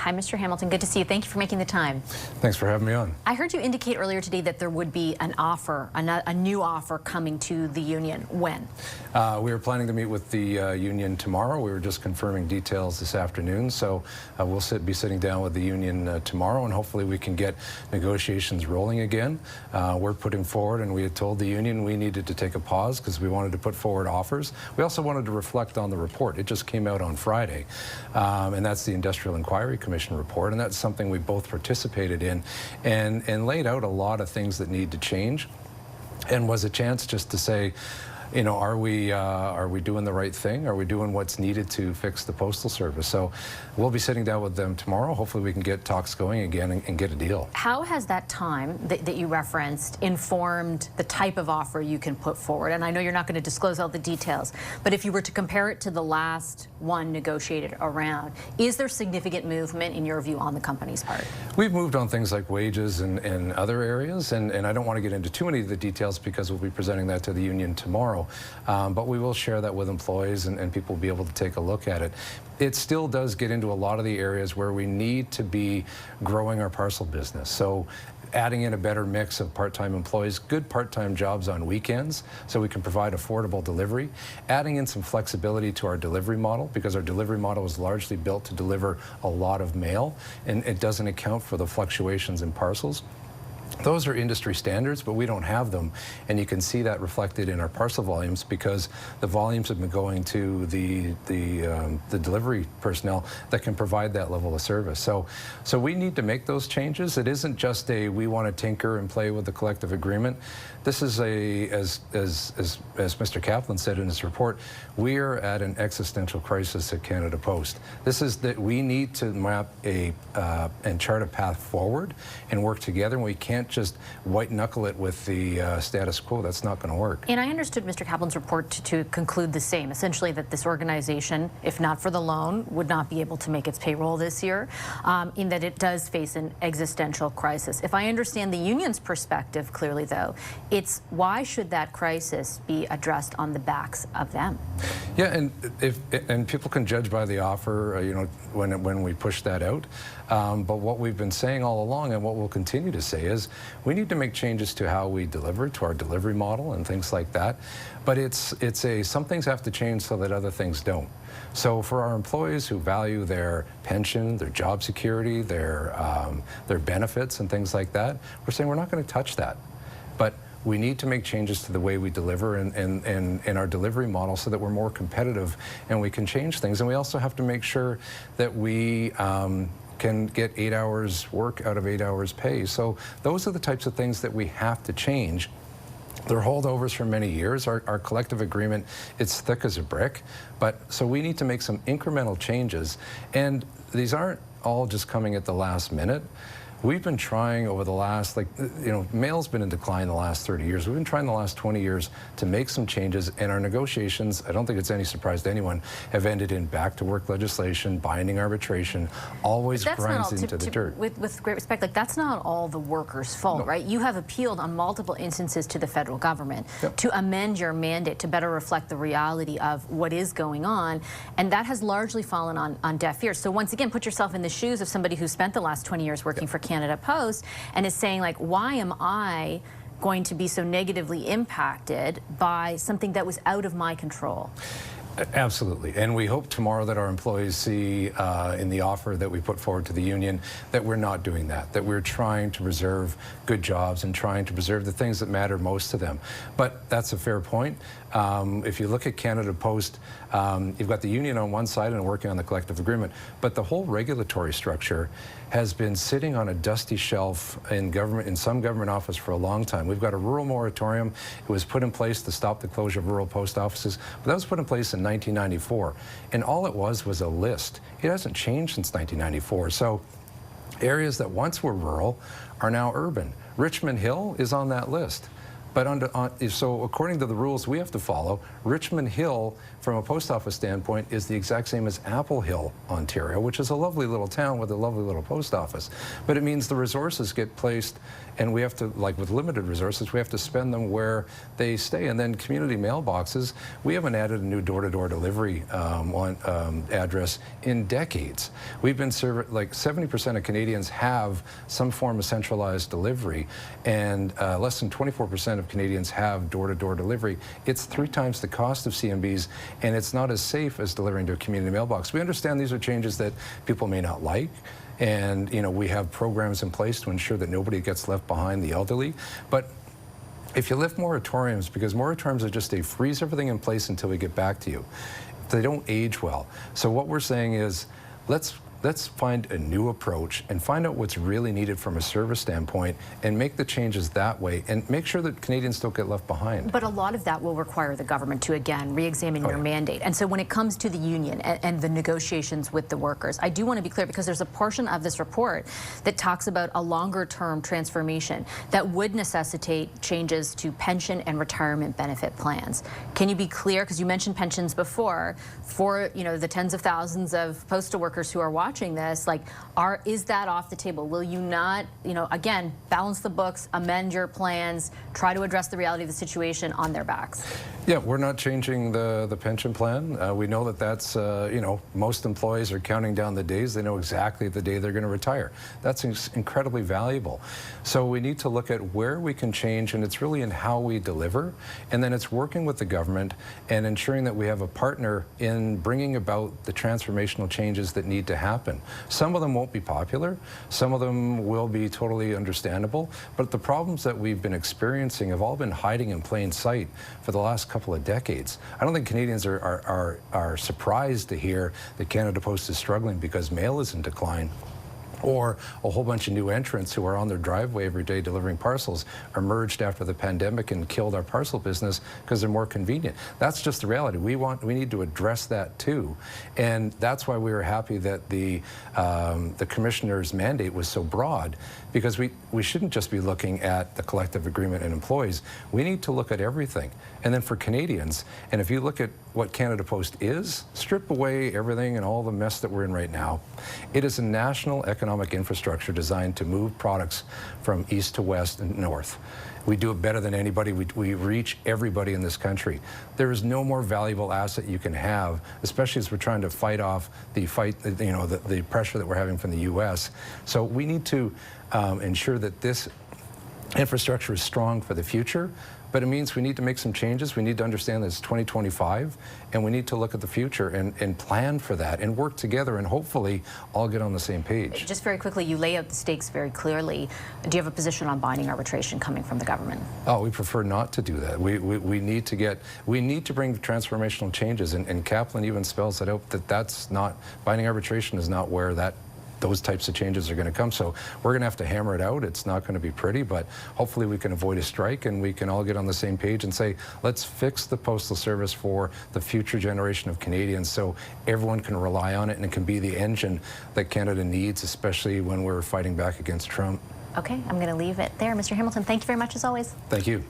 Hi, Mr. Hamilton. Good to see you. Thank you for making the time. Thanks for having me on. I heard you indicate earlier today that there would be an offer, a new offer coming to the union. When? We were planning to meet with the union tomorrow. We were just confirming details this afternoon. So we'll be sitting down with the union tomorrow, and hopefully we can get negotiations rolling again. We're putting forward, and we had told the union we needed to take a pause because we wanted to put forward offers. We also wanted to reflect on the report. It just came out on Friday, and that's the Industrial Inquiry Commission report, and that's something we both participated in and laid out a lot of things that need to change, and was a chance just to say, you know, are we doing the right thing? Are we doing what's needed to fix the Postal Service? So we'll be sitting down with them tomorrow. Hopefully we can get talks going again and get a deal. How has that time that you referenced informed the type of offer you can put forward? And I know you're not going to disclose all the details, but if you were to compare it to the last one negotiated around, is there significant movement in your view on the company's part? We've moved on things like wages and other areas, and I don't want to get into too many of the details because we'll be presenting that to the union tomorrow. But we will share that with employees, and people will be able to take a look at it. It still does get into a lot of the areas where we need to be growing our parcel business. So adding in a better mix of part-time employees, good part-time jobs on weekends so we can provide affordable delivery, adding in some flexibility to our delivery model because our delivery model is largely built to deliver a lot of mail, and it doesn't account for the fluctuations in parcels. Those are industry standards, but we don't have them, and you can see that reflected in our parcel volumes because the volumes have been going to the delivery personnel that can provide that level of service. So we need to make those changes. It isn't just we want to tinker and play with the collective agreement. This is as Mr. Kaplan said in his report, we are at an existential crisis at Canada Post. This is that we need to map and chart a path forward and work together, and we can't just white knuckle it with the status quo. That's not going to work. And I understood Mr. Kaplan's report to conclude the same, essentially that this organization, if not for the loan, would not be able to make its payroll this year, in that it does face an existential crisis. If I understand the union's perspective clearly, though, it's why should that crisis be addressed on the backs of them? Yeah, and people can judge by the offer, you know, when we push that out. But what we've been saying all along, and what we'll continue to say, is we need to make changes to how we deliver, to our delivery model and things like that. But some things have to change so that other things don't. So for our employees who value their pension, their job security, their benefits and things like that, we're saying we're not going to touch that. But we need to make changes to the way we deliver and our delivery model so that we're more competitive and we can change things. And we also have to make sure that we can get 8 hours work out of 8 hours pay. So those are the types of things that we have to change. They're holdovers for many years. Our collective agreement, it's thick as a brick. So we need to make some incremental changes. And these aren't all just coming at the last minute. We've been trying over the last, mail's been in decline the last 30 years. We've been trying the last 20 years to make some changes, and our negotiations, I don't think it's any surprise to anyone, have ended in back-to-work legislation, binding arbitration, always grinds into the dirt. With great respect, that's not all the workers' fault, right? You have appealed on multiple instances to the federal government to amend your mandate to better reflect the reality of what is going on, and that has largely fallen on deaf ears. So once again, put yourself in the shoes of somebody who spent the last 20 years working for Canada Post and is saying, like, why am I going to be so negatively impacted by something that was out of my control? Absolutely, and we hope tomorrow that our employees see in the offer that we put forward to the union that we're not doing that, that we're trying to preserve good jobs and trying to preserve the things that matter most to them. But that's a fair point. If you look at Canada Post, you've got the union on one side and working on the collective agreement, but the whole regulatory structure has been sitting on a dusty shelf in some government office for a long time. We've got a rural moratorium. It was put in place to stop the closure of rural post offices, but that was put in place in 1994, and all it was a list. It hasn't changed since 1994. So areas that once were rural are now urban. Richmond Hill is on that list. But so according to the rules we have to follow, Richmond Hill, from a post office standpoint, is the exact same as Apple Hill, Ontario, which is a lovely little town with a lovely little post office. But it means the resources get placed, and we have to, like with limited resources, we have to spend them where they stay. And then community mailboxes, we haven't added a new door-to-door delivery address in decades. We've been serving, like 70% of Canadians have some form of centralized delivery, and less than 24% of Canadians have door-to-door delivery. It's 3 times the cost of CMBs, and it's not as safe as delivering to a community mailbox. We understand these are changes that people may not like, and we have programs in place to ensure that nobody gets left behind, the elderly. But if you lift moratoriums, because moratoriums are just a freeze everything in place until we get back to you, they don't age well. So what we're saying is, let's find a new approach and find out what's really needed from a service standpoint and make the changes that way and make sure that Canadians don't get left behind. But a lot of that will require the government to, again, re-examine your mandate. And so when it comes to the union and the negotiations with the workers, I do want to be clear, because there's a portion of this report that talks about a longer-term transformation that would necessitate changes to pension and retirement benefit plans. Can you be clear, because you mentioned pensions before, for the tens of thousands of postal workers who are watching this, is that off the table? Will you not, again, balance the books, amend your plans, try to address the reality of the situation on their backs? Yeah, we're not changing the pension plan. We know that that's, most employees are counting down the days. They know exactly the day they're going to retire. That's incredibly valuable. So we need to look at where we can change, and it's really in how we deliver. And then it's working with the government and ensuring that we have a partner in bringing about the transformational changes that need to happen. Some of them won't be popular. Some of them will be totally understandable. But the problems that we've been experiencing have all been hiding in plain sight for the last couple of decades. I don't think Canadians are surprised to hear that Canada Post is struggling because mail is in decline, or a whole bunch of new entrants who are on their driveway every day delivering parcels emerged after the pandemic and killed our parcel business because they're more convenient. That's just the reality. We need to address that too, and that's why we were happy that the commissioner's mandate was so broad, because we shouldn't just be looking at the collective agreement and employees. We need to look at everything. And then for Canadians, and if you look at what Canada Post is, strip away everything and all the mess that we're in right now, it is a national economic infrastructure designed to move products from east to west and north. We do it better than anybody. We reach everybody in this country. There is no more valuable asset you can have, especially as we're trying to fight off the pressure that we're having from the U.S. So we need to ensure that this infrastructure is strong for the future. But it means we need to make some changes. We need to understand that it's 2025, and we need to look at the future and plan for that and work together and hopefully all get on the same page. Just very quickly, you lay out the stakes very clearly. Do you have a position on binding arbitration coming from the government? Oh, we prefer not to do that. We need to bring transformational changes, and Kaplan even spells it out that binding arbitration is not where those types of changes are going to come. So we're going to have to hammer it out. It's not going to be pretty, but hopefully we can avoid a strike and we can all get on the same page and say, let's fix the Postal Service for the future generation of Canadians so everyone can rely on it and it can be the engine that Canada needs, especially when we're fighting back against Trump. Okay, I'm going to leave it there. Mr. Hamilton, thank you very much as always. Thank you.